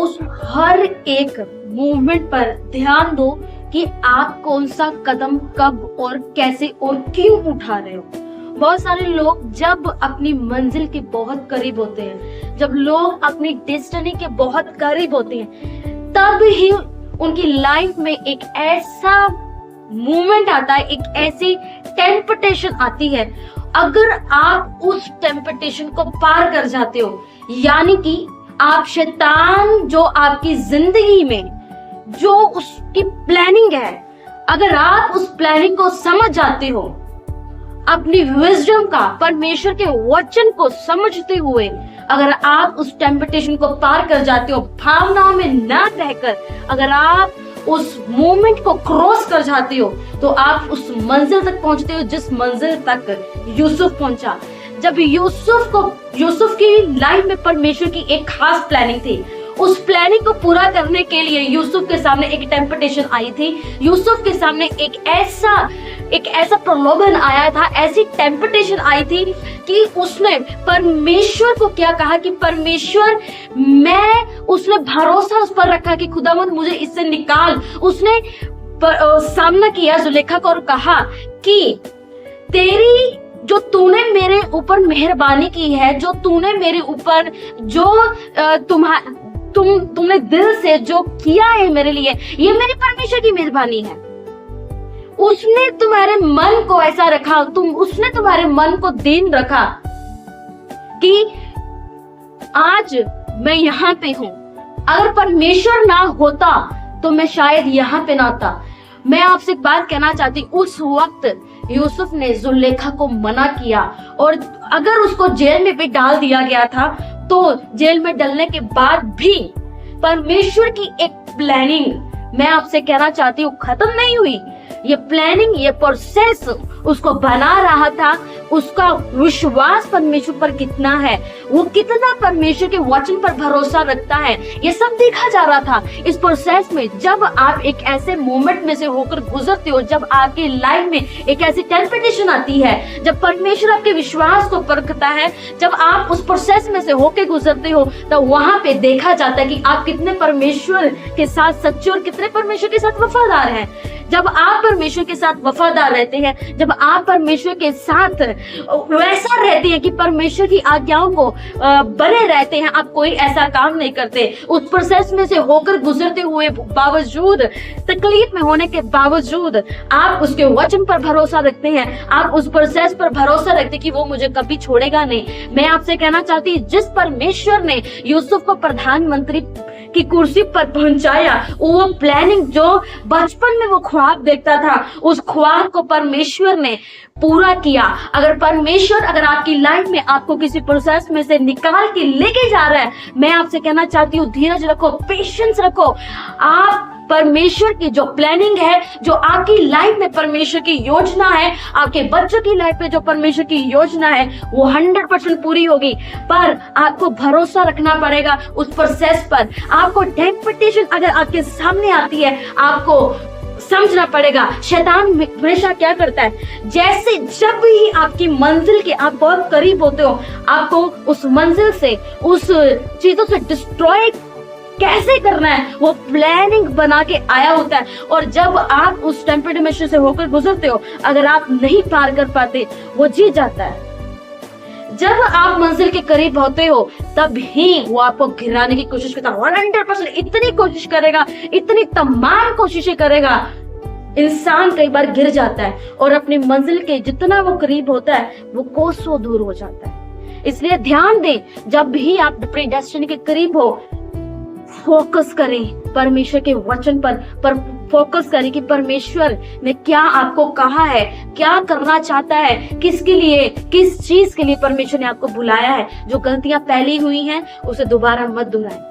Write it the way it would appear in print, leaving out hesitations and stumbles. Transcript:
उस हर एक मूवमेंट पर ध्यान दो कि आप कौन सा कदम कब और कैसे और क्यों उठा रहे हो। बहुत सारे लोग जब अपनी मंजिल के बहुत करीब होते हैं, जब लोग अपनी डेस्टिनी के बहुत करीब होते हैं, तब ही उनकी लाइफ में एक ऐसा मूवमेंट आता है, एक ऐसी टेम्पटेशन आती है। अगर आप उस टेम्पटेशन को पार कर जाते हो, यानी कि आप शैतान जो आपकी जिंदगी में जो उसकी प्लानिंग है, अगर आप उस प्लानिंग को समझ जाते हो, अपनी विजडम का, परमेश्वर के वचन को समझते हुए अगर आप उस टेम्पटेशन को पार कर जाते हो, भावनाओं में ना रहकर अगर आप उस मोमेंट को क्रॉस कर जाते हो, तो आप उस मंजिल तक पहुंचते हो जिस मंजिल तक यूसुफ पहुंचा। जब यूसुफ की लाइफ में परमेश्वर की एक खास प्लानिंग थी, उस प्लानिंग को पूरा करने के लिए यूसुफ के सामने एक टेम्पटेशन आई थी। यूसुफ के सामने एक ऐसा प्रलोभन आया था, ऐसी टेम्पटेशन आई थी कि उसने परमेश्वर को क्या कहा कि परमेश्वर, उसने भरोसा उस पर रखा कि खुदावंद मुझे इससे निकाल। उसने सामना किया जुलेखा को और कहा कि जो तूने मेरे ऊपर मेहरबानी की है, जो तूने मेरे ऊपर तुमने दिल से जो किया है मेरे लिए, ये मेरी परमेश्वर की मेहरबानी है। उसने तुम्हारे मन को ऐसा रखा, उसने तुम्हारे मन को दीन रखा कि आज मैं यहाँ पे हूँ। अगर परमेश्वर ना होता तो मैं शायद यहाँ पे ना था। मैं आपसे एक बात कहना चाहती हूँ, उस वक्त यूसुफ ने जुलेखा को मना किया, और अगर उसको जेल में भी डाल दिया गया था, तो जेल में डलने के बाद भी परमेश्वर की एक प्लानिंग, मैं आपसे कहना चाहती हूँ, खत्म नहीं हुई। ये प्लानिंग, ये प्रोसेस उसको बना रहा था। उसका विश्वास परमेश्वर पर कितना है, वो कितना परमेश्वर के वचन पर भरोसा रखता है, ये सब देखा जा रहा था इस प्रोसेस में। जब आप एक ऐसे मोमेंट में से होकर गुजरते हो, जब आपकी लाइफ में एक ऐसी टेम्पटेशन आती है, जब परमेश्वर आपके विश्वास को परखता है, जब आप उस प्रोसेस में से होकर गुजरते हो, तो वहां पे देखा जाता है कि आप कितने परमेश्वर के साथ सच्चे और कितने परमेश्वर के साथ वफादार हैं। जब आप परमेश्वर के साथ वफादार रहते हैं, जब आप परमेश्वर के साथ वैसा रहते हैं कि परमेश्वर की आज्ञाओं को बने रहते हैं, आप कोई ऐसा काम नहीं करते, उस प्रोसेस में से होकर गुजरते हुए बावजूद, तकलीफ में होने के बावजूद आप उसके वचन पर भरोसा रखते हैं, आप उस प्रोसेस पर भरोसा रखते कि वो मुझे कभी छोड़ेगा नहीं। मैं आपसे कहना चाहती हूँ, जिस परमेश्वर ने यूसुफ को प्रधानमंत्री की कुर्सी पर पहुंचाया, वो प्लानिंग जो बचपन में वो ख्वाब देखता था, उस ख्वाब को परमेश्वर ने पूरा किया। अगर आपकी लाइफ में आपको किसी प्रोसेस में से निकाल के लेके जा रहा है, मैं आपसे कहना चाहती हूँ, धीरज रखो, पेशेंस रखो। आप परमेश्वर की जो प्लानिंग है, जो आपकी लाइफ में परमेश्वर की योजना है, आपके बच्चों की लाइफ में जो परमेश्वर की योजना है, वो 100% पूरी होगी। पर आपको भरोसा रखना पड़ेगा उस प्रोसेस पर। आपको टेम्पटेशन अगर आपके सामने आती है, आपको समझना पड़ेगा शैतान हमेशा क्या करता है, जैसे जब भी आपकी मंजिल के आप बहुत करीब होते हो, आपको उस मंजिल से, उस चीजों से डिस्ट्रॉय कैसे करना है, वो प्लानिंग बना के आया होता है। और जब आप उस टेम्पटेशन से होकर गुजरते हो, अगर आप नहीं पार कर पाते, वो जीत जाता है। जब आप मंजिल के करीब होते हो, तब ही वो आपको गिराने की कोशिश करता है। 100% इतनी कोशिश करेगा, इतनी तमाम कोशिशें करेगा, इंसान कई बार गिर जाता है और अपनी मंजिल के जितना वो करीब होता है, वो कोसों दूर हो जाता है। इसलिए ध्यान दें, जब भी आप अपनी डेस्टिनी के करीब हो, फोकस करें परमेश्वर के वचन पर फोकस करें कि परमेश्वर ने क्या आपको कहा है, क्या करना चाहता है, किसके लिए, किस चीज के लिए परमेश्वर ने आपको बुलाया है। जो गलतियां पहले हुई हैं, उसे दोबारा मत दोहराएं।